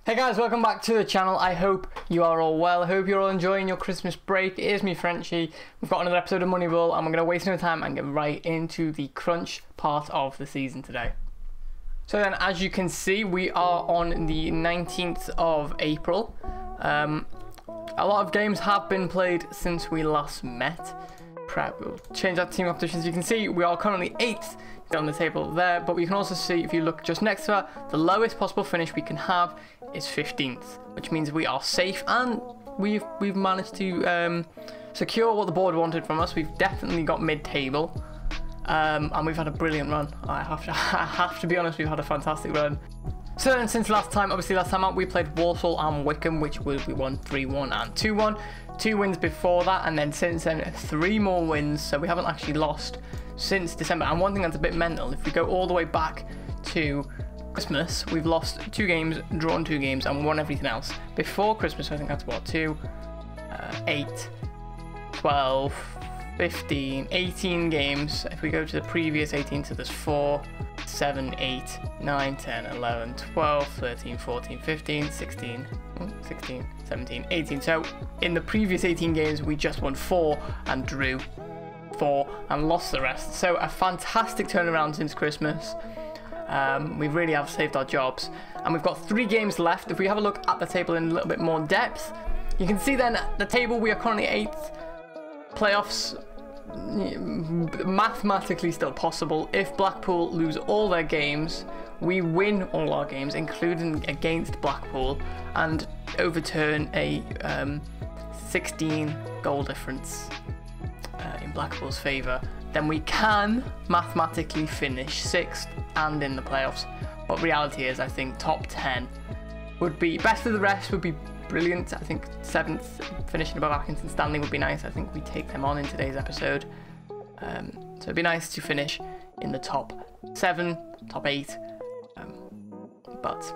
Hey guys, welcome back to the channel. I hope you are all well. I hope you're all enjoying your Christmas break. It is me, Frenchie. We've got another episode of Moneyball and we're going to waste no time and get right into the crunch part of the season today. So then, as you can see, we are on the 19th of April. A lot of games have been played since we last met. We'll change our team competitions. You can see we are currently 8th on the table there, but we can also see, if you look just next to that, the lowest possible finish we can have is 15th, which means we are safe and we've managed to secure what the board wanted from us. We've definitely got mid-table, and we've had a brilliant run. I have to be honest, we've had a fantastic run. So then, since last time out, we played Walsall and Wickham, which we won 3-1 and 2-1. 2 wins before that, and then since then 3 more wins, so we haven't actually lost since December. And one thing that's a bit mental, if we go all the way back to Christmas, we've lost 2 games, drawn 2 games, and won everything else. Before Christmas, I think that's what, 2, 8, 12, 15, 18 games. If we go to the previous 18, so there's 4, 7, 8, 9, 10, 11, 12, 13, 14, 15, 16, 17, 18. So in the previous 18 games, we just won 4 and drew 4 and lost the rest. So a fantastic turnaround since Christmas. We really have saved our jobs. And we've got 3 games left. If we have a look at the table in a little bit more depth, you can see then at the table we are currently 8th. Playoffs mathematically still possible. If Blackpool lose all their games, we win all our games, including against Blackpool, and overturn a 16 goal difference in Blackpool's favour, then we can mathematically finish 6th and in the playoffs. But reality is, I think top 10 would be best of the rest, would be brilliant. I think 7th, finishing above Atkinson Stanley, would be nice. I think we take them on in today's episode. So it'd be nice to finish in the top 7, top 8, but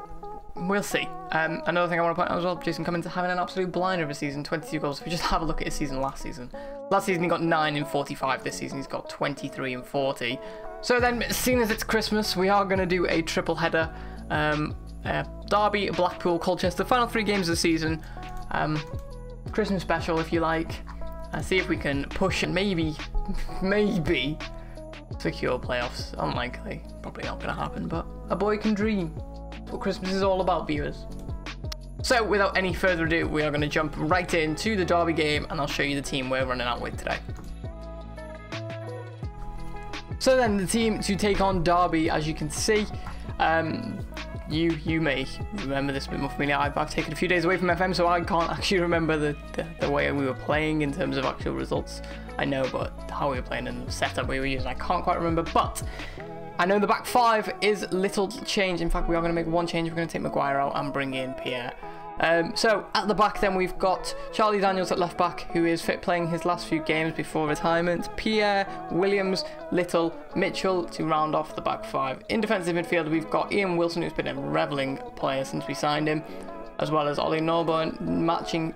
we'll see. Another thing I want to point out as well, Jason Cummins having an absolute blinder of a season, 22 goals. If we just have a look at his season last season he got 9 in 45. This season he's got 23 in 40. So then, seeing as it's Christmas, we are going to do a triple header. Derby, Blackpool, Colchester, final 3 games of the season. Christmas special, if you like. See if we can push and maybe secure playoffs. Unlikely, probably not going to happen, but a boy can dream. That's what Christmas is all about, viewers. So without any further ado, we are going to jump right into the Derby game, and I'll show you the team we're running out with today. So then, the team to take on Derby, as you can see, you may remember this a bit more familiar. I've taken a few days away from FM, so I can't actually remember the way we were playing in terms of actual results. I know, but how we were playing and the setup we were using, I can't quite remember. But I know the back 5 is little change. In fact, we are going to make one change. We're going to take Maguire out and bring in Pierre. So at the back then, we've got Charlie Daniels at left back, who is fit playing his last few games before retirement. Pierre, Williams, Little, Mitchell to round off the back 5. In defensive midfield, we've got Ian Wilson, who's been a revelling player since we signed him, as well as Ollie Norburn matching.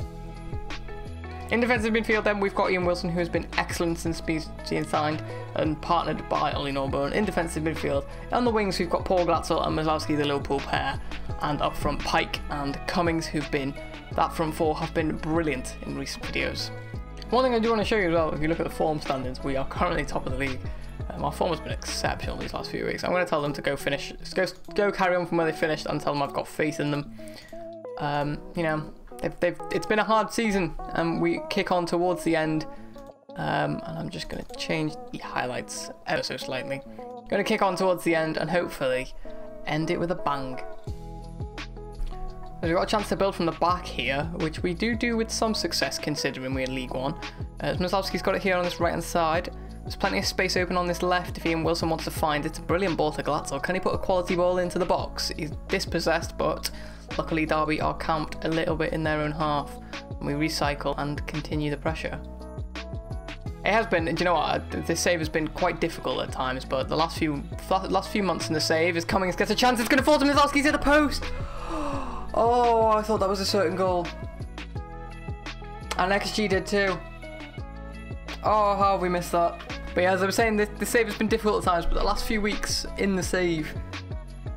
In defensive midfield then, we've got Ian Wilson, who has been excellent since being signed and partnered by Ollie Norburn in defensive midfield. On the wings, we've got Paul Glatzel and Mazowski, the Liverpool pair. And up front, Pike and Cummings, who've been, that front 4 have been brilliant in recent videos. One thing I do want to show you as well, if you look at the form standings, we are currently top of the league. Our form has been exceptional these last few weeks. I'm going to tell them to go finish, go carry on from where they finished, and tell them I've got faith in them. You know, it's been a hard season, and we kick on towards the end. And I'm just going to change the highlights ever so slightly. Going to kick on towards the end and hopefully end it with a bang. We've got a chance to build from the back here, which we do with some success considering we're in League 1. Mazowski's got it here on this right hand side. There's plenty of space open on this left if Ian Wilson wants to find it. It's a brilliant ball to Glatzel. Can he put a quality ball into the box? He's dispossessed, but luckily Derby are camped a little bit in their own half. And we recycle and continue the pressure. It has been, do you know what, this save has been quite difficult at times, but the last few months in the save is Cummings gets a chance, it's going to fall to Mazowski's at the post! Oh, I thought that was a certain goal. And XG did too. Oh, how have we missed that? But yeah, as I was saying, the save has been difficult at times, but the last few weeks in the save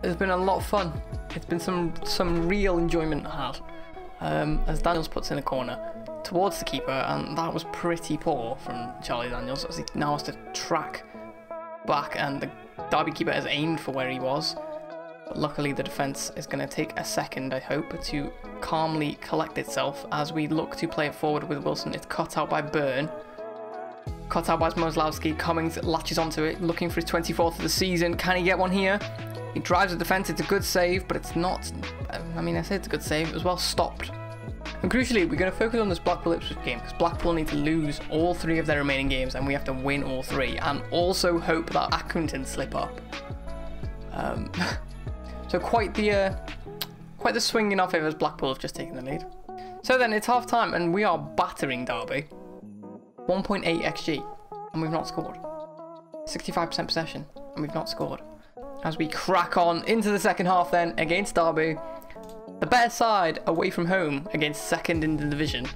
has been a lot of fun. It's been some real enjoyment had. As Daniels puts in a corner towards the keeper, and that was pretty poor from Charlie Daniels, as he now has to track back, and the Derby keeper has aimed for where he was. But luckily the defence is going to take a second, I hope, to calmly collect itself as we look to play it forward with Wilson. It's cut out by Byrne. Cut out by Smolowski. Cummings latches onto it, looking for his 24th of the season. Can he get one here? He drives the defence. It's a good save, but it's not... I mean, I say it's a good save. It was well stopped. And crucially, we're going to focus on this Blackpool-Ipswich game, because Blackpool need to lose all 3 of their remaining games, and we have to win all 3, and also hope that Accrington slip up. So quite the swing in our favour as Blackpool have just taken the lead. So then it's half time and we are battering Derby. 1.8 XG and we've not scored. 65% possession and we've not scored. As we crack on into the second half then against Derby. The better side away from home against second in the division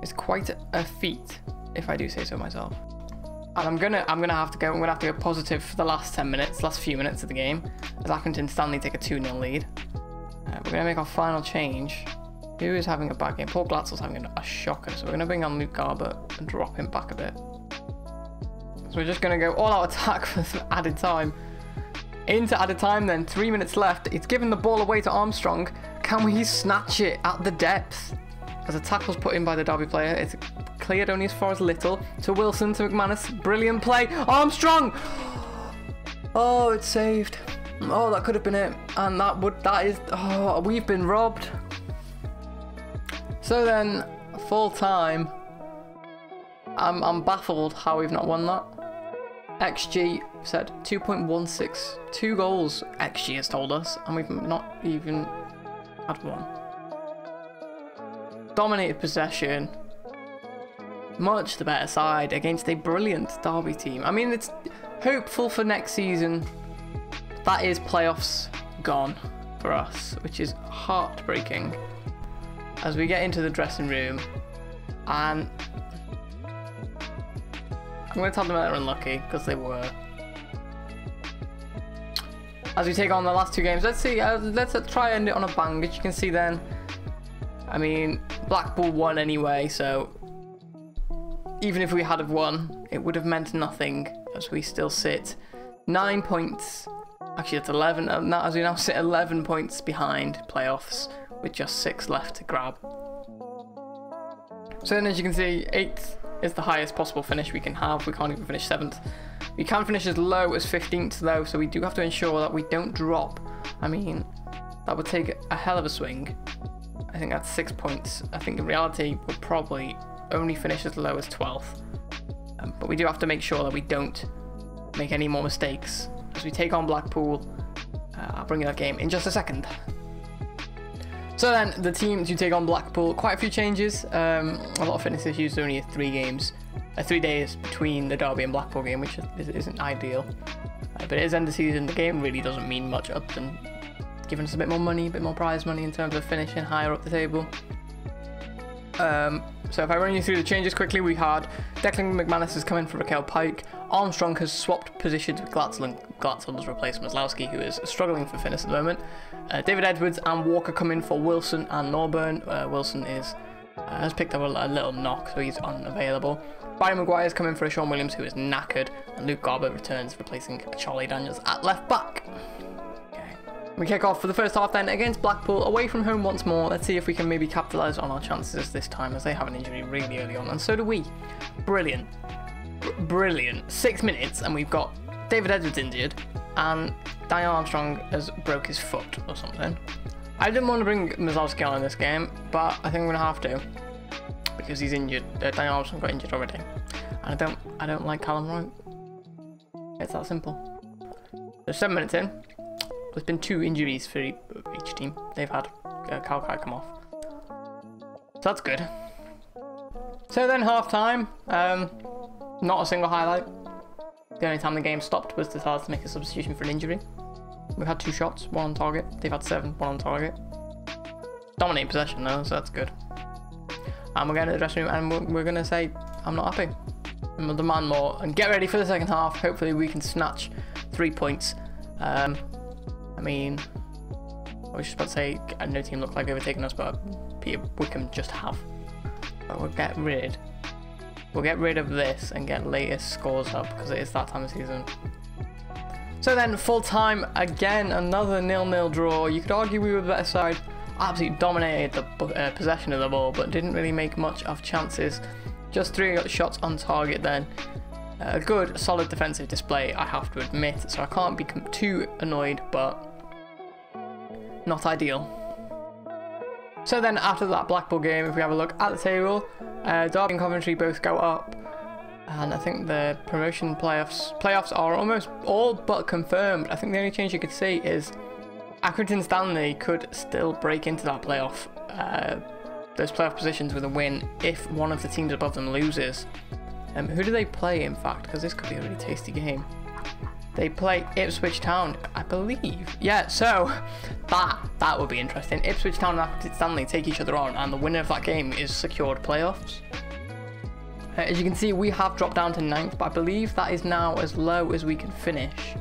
is quite a feat, if I do say so myself. And I'm gonna have to go positive for the last few minutes of the game, as Accrington Stanley take a 2-0 lead. We're gonna make our final change. Who is having a bad game? Paul Glatzel's having a shocker, so we're gonna bring on Luke Garbutt and drop him back a bit. So we're just gonna go all-out attack for added time. Into added time then, 3 minutes left. It's given the ball away to Armstrong. Can we snatch it at the depth? As a tackle's put in by the Derby player, it's cleared only as far as Little. To Wilson, to McManus. Brilliant play. Armstrong! Oh, it's saved. Oh, that could have been it. And oh, we've been robbed. So then, full time. I'm baffled how we've not won that. XG said 2.16. 2 goals XG has told us, and we've not even had one. Dominated possession. Much the better side against a brilliant Derby team. I mean, it's hopeful for next season. That is playoffs gone for us, which is heartbreaking. As we get into the dressing room, and I'm going to tell them that they're unlucky, because they were. As we take on the last 2 games, let's see, let's try and end it on a bang. As you can see then, I mean, Blackpool won anyway, so even if we had have won, it would have meant nothing, as we still sit 9 points. Actually, that's 11, as we now sit 11 points behind playoffs, with just 6 left to grab. So then, as you can see, 8th is the highest possible finish we can have. We can't even finish 7th. We can finish as low as 15th though, so we do have to ensure that we don't drop. I mean, that would take a hell of a swing. I think that's 6 points. I think in reality we'll probably only finish as low as 12th. But we do have to make sure that we don't make any more mistakes as we take on Blackpool. I'll bring you that game in just a second. So then, the team to take on Blackpool, quite a few changes. A lot of fitness issues, only 3 days between the Derby and Blackpool game, which isn't ideal. But it is end of season. The game really doesn't mean much other than giving us a bit more money, a bit more prize money in terms of finishing higher up the table. So if I run you through the changes quickly, we had Declan McManus has come in for Raquel Pike. Armstrong has swapped positions with Glatzel, and Glatzel has replaced Maslowski, who is struggling for fitness at the moment. David Edwards and Walker come in for Wilson and Norburn. Wilson has picked up a little knock, so he's unavailable. Barry Maguire's come in for Sean Williams, who is knackered, and Luke Garbutt returns, replacing Charlie Daniels at left back. We kick off for the first half then against Blackpool, away from home once more. Let's see if we can maybe capitalise on our chances this time, as they have an injury really early on, and so do we. Brilliant. Brilliant. 6 minutes and we've got David Edwards injured and Daniel Armstrong has broke his foot or something. I didn't want to bring Maslowski on in this game, but I think I'm going to have to, because he's injured. Daniel Armstrong got injured already, and I don't like Callum Wright. It's that simple. So 7 minutes in. There's been 2 injuries for each team. They've had Kalkai come off. So that's good. So then half time. Not a single highlight. The only time the game stopped was to start to make a substitution for an injury. We've had 2 shots, 1 on target. They've had 7, 1 on target. Dominating possession though, so that's good. And we're going to the dressing room and we're going to say, I'm not happy. And we'll demand more and get ready for the second half. Hopefully we can snatch 3 points. I mean, I was just about to say no team looked like overtaking us, but Peter Wickham just have. But we'll get rid of this and get latest scores up because it is that time of season. So then full time again, another 0-0 draw. You could argue we were the better side. Absolutely dominated the possession of the ball, but didn't really make much of chances. Just 3 shots on target then. A good solid defensive display, I have to admit, so I can't be too annoyed, but not ideal. So then after that Blackpool game, if we have a look at the table, Derby and Coventry both go up, and I think the promotion playoffs are almost all but confirmed. I think the only change you could see is Accrington Stanley could still break into that playoff, those playoff positions with a win if one of the teams above them loses. Who do they play, in fact? Because this could be a really tasty game. They play Ipswich Town, I believe. Yeah, so that would be interesting. Ipswich Town and Accrington Stanley take each other on, and the winner of that game is secured playoffs. As you can see, we have dropped down to 9th, but I believe that is now as low as we can finish.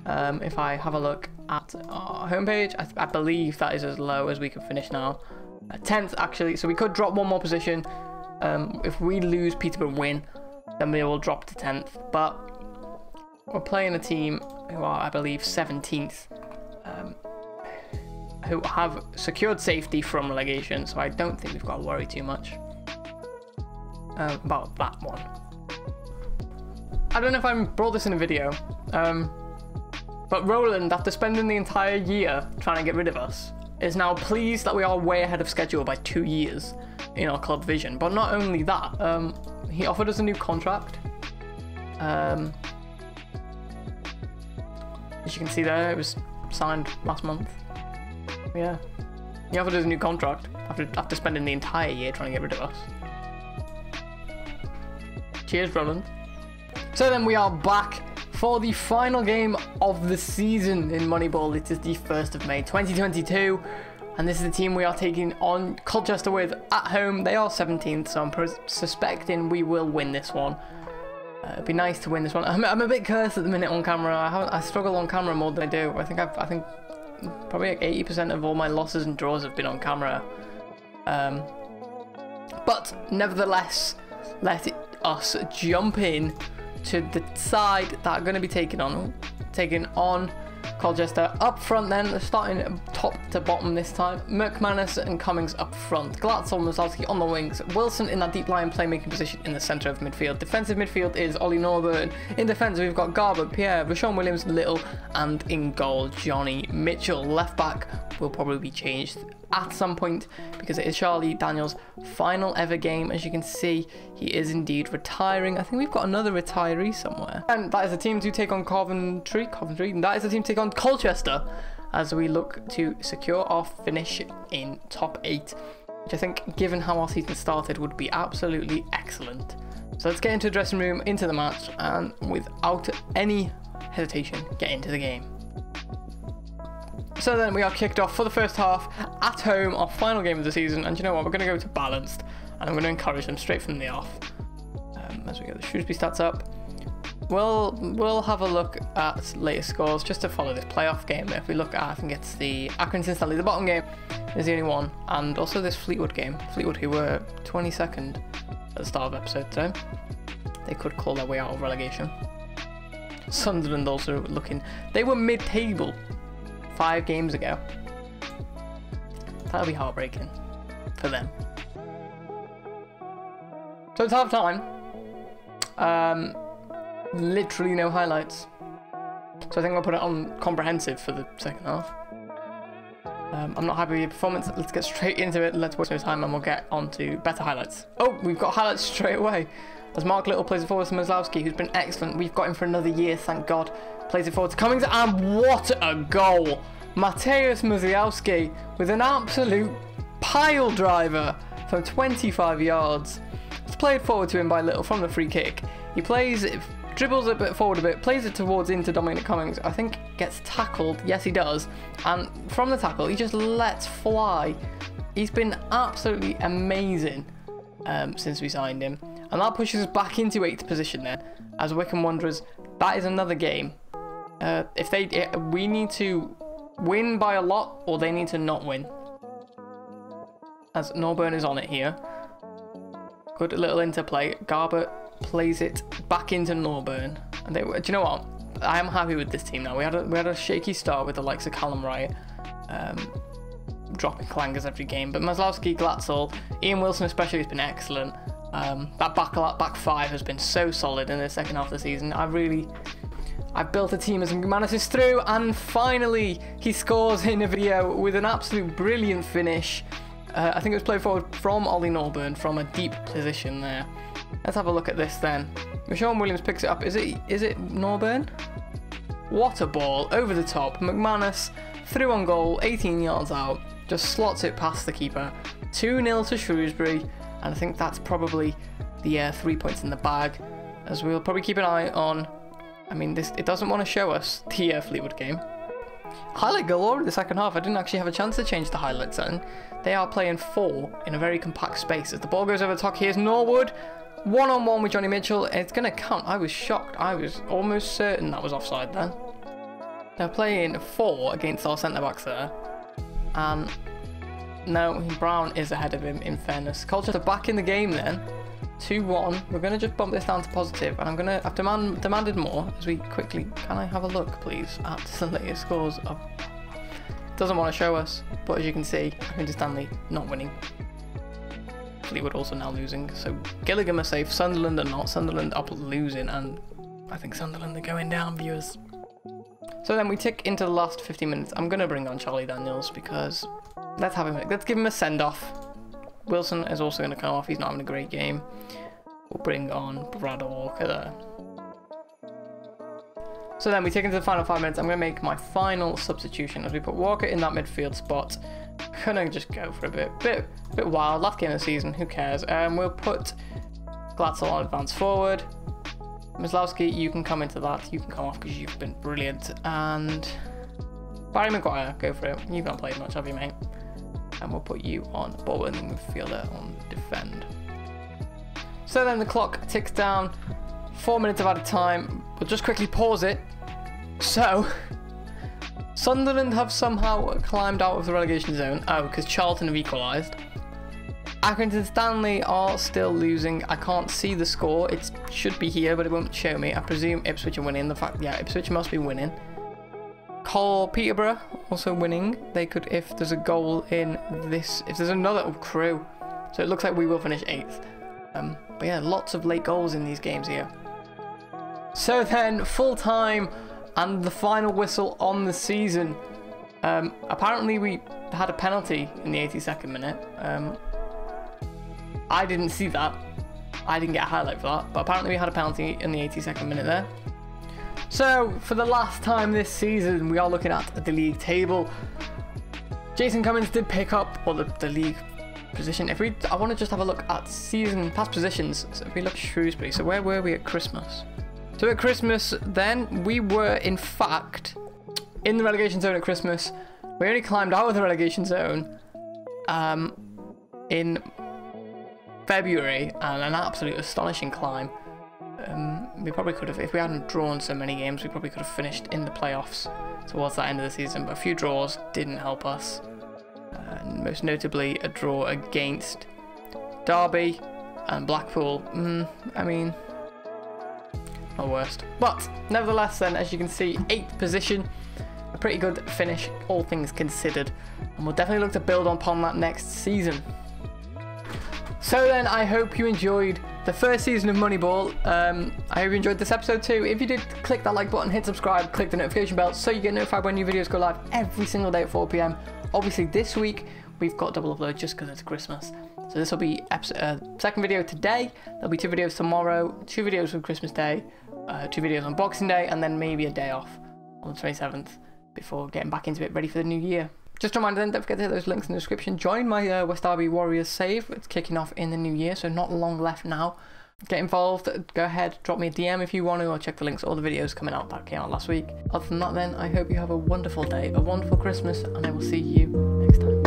If I have a look at our homepage, I believe that is as low as we can finish now. 10th, actually, so we could drop one more position. If we lose, Peterborough win, then we will drop to 10th. But we're playing a team who are, I believe, 17th, who have secured safety from relegation, so I don't think we've got to worry too much about that one. I don't know if I brought this in a video, but Roland, after spending the entire year trying to get rid of us, is now pleased that we are way ahead of schedule by 2 years in our club vision. But not only that, he offered us a new contract. As you can see there, it was signed last month. Yeah, he offered us a new contract after spending the entire year trying to get rid of us. Cheers, Roland. So then we are back for the final game of the season in Moneyball. It is the 1st of May 2022, and this is the team we are taking on Colchester with at home. They are 17th, so I'm suspecting we will win this one. It'd be nice to win this one. I'm a bit cursed at the minute on camera. I struggle on camera more than I do. I think probably like 80% of all my losses and draws have been on camera. But nevertheless, let us jump in to the side that are going to be taking on Colchester. Up front then, starting top to bottom this time. McManus and Cummings up front. Glatzel and Mazalski on the wings. Wilson in that deep line playmaking position in the centre of midfield. Defensive midfield is Ollie Norburn. In defence we've got Garber, Pierre, Rashawn Williams, Little, and in goal Johnny Mitchell. Left back will probably be changed at some point because it is Charlie Daniels' final ever game. As you can see, he is indeed retiring. I think we've got another retiree somewhere. And that is the team to take on Coventry. And that is the team to take on Colchester as we look to secure our finish in top 8, which I think, given how our season started, would be absolutely excellent. So let's get into the dressing room, into the match, and without any hesitation, get into the game. So then we are kicked off for the first half at home, our final game of the season, and you know what, we're going to go to balanced, and I'm going to encourage them straight from the off. As we get the Shrewsbury stats up, we'll have a look at latest scores just to follow this playoff game. If we look at, I think it's the Accrington Stanley, the bottom game is the only one, and also this Fleetwood game. Fleetwood, who were 22nd at the start of episode, so they could call their way out of relegation. Sunderland also looking, they were mid-table 5 games ago. That'll be heartbreaking for them. So it's half time. Literally no highlights. So I think I'll put it on comprehensive for the second half. I'm not happy with your performance. Let's get straight into it. Let's waste no time and we'll get on to better highlights. Oh, we've got highlights straight away. As Mark Little plays it forward to Mazlowski, who's been excellent. We've got him for another year, thank God. Plays it forward to Cummings, and what a goal! Mateusz Mazlowski with an absolute pile driver from 25 yards. It's played forward to him by Little from the free kick. He dribbles a bit forward a bit, plays it towards into Dominic Cummings. I think gets tackled. Yes, he does. And from the tackle, he just lets fly. He's been absolutely amazing since we signed him. And that pushes us back into 8th position then. As Wycombe Wanderers, that is another game. We need to win by a lot, or they need to not win. As Norburn is on it here. Good little interplay. Garber plays it back into Norburn. And do you know what? I am happy with this team now. We had a shaky start with the likes of Callum Wright, dropping clangers every game. But Maslowski, Glatzel, Ian Wilson especially has been excellent. That back five has been so solid in the second half of the season. I've built a team as McManus is through, and finally he scores in a video with an absolute brilliant finish. I think it was played forward from Ollie Norburn from a deep position there. Let's have a look at this then. Michonne Williams picks it up. Is it Norburn? What a ball over the top. McManus through on goal, 18 yards out, just slots it past the keeper. 2-0 to Shrewsbury, and I think that's probably the 3 points in the bag, as we'll probably keep an eye on. I mean, it doesn't want to show us the Fleetwood game. Highlight galore in the second half. I didn't actually have a chance to change the highlight setting. They are playing 4 in a very compact space. As the ball goes over the top, here's Norwood. One-on-one with Johnny Mitchell, and it's going to count. I was shocked. I was almost certain that was offside then. They're playing 4 against our centre-backs there. And no, Brown is ahead of him, in fairness. Colchester back in the game then. 2-1. We're going to just bump this down to positive, and I've demanded more as we quickly... Can I have a look, please, at the latest scores? Doesn't want to show us, but as you can see, Accrington Stanley not winning. Fleetwood also now losing, so Gillingham are safe, Sunderland are not. Sunderland are losing, and I think Sunderland are going down, viewers. So then we tick into the last 50 minutes. I'm going to bring on Charlie Daniels because let's give him a send-off. Wilson is also going to come off, he's not having a great game. We'll bring on Brad Walker there. So then we take into the final 5 minutes. I'm going to make my final substitution as we put Walker in that midfield spot. I'm going to just go for a bit wild. Last game of the season, who cares? We'll put Glatzel on advance forward. Maslowski, you can come into that. You can come off because you've been brilliant. And Barry Maguire, go for it. You've not played much, have you, mate? And we'll put you on ball-winning midfielder on defend. So then the clock ticks down. 4 minutes of added time. We'll just quickly pause it. So, Sunderland have somehow climbed out of the relegation zone. Oh, because Charlton have equalised. Accrington Stanley are still losing. I can't see the score. It should be here, but it won't show me. I presume Ipswich are winning. Yeah, Ipswich must be winning. Peterborough also winning. They could, if there's a goal in this, if there's another Crew. So it looks like we will finish 8th. But yeah, lots of late goals in these games here. So then, full time and the final whistle on the season. Apparently we had a penalty in the 82nd minute. I didn't see that. I didn't get a highlight for that, but apparently we had a penalty in the 82nd minute there. So, for the last time this season, we are looking at the league table. Jason Cummins did pick up, or the league position. I want to just have a look at season past positions. So if we look at Shrewsbury, so where were we at Christmas? So at Christmas then, we were in fact in the relegation zone at Christmas. We only climbed out of the relegation zone in February, and an absolute astonishing climb. We probably could have, if we hadn't drawn so many games, we probably could have finished in the playoffs towards that end of the season, but a few draws didn't help us. Most notably a draw against Derby and Blackpool. I mean, not worst. But nevertheless then, as you can see, 8th position. A pretty good finish, all things considered. And we'll definitely look to build upon that next season. So then, I hope you enjoyed the first season of Moneyball. I hope you enjoyed this episode too. If you did, click that like button, hit subscribe, click the notification bell so you get notified when new videos go live every single day at 4 PM. Obviously this week, we've got double upload just because it's Christmas. So this will be second video today. There'll be 2 videos tomorrow, 2 videos on Christmas Day, 2 videos on Boxing Day, and then maybe a day off on the 27th before getting back into it, ready for the new year. Just a reminder then, don't forget to hit those links in the description. Join my West Derby Warriors save. It's kicking off in the new year, so not long left now. Get involved, go ahead, drop me a DM if you want to, or check the links to all the videos coming out that came out last week. Other than that then, I hope you have a wonderful day, a wonderful Christmas, and I will see you next time.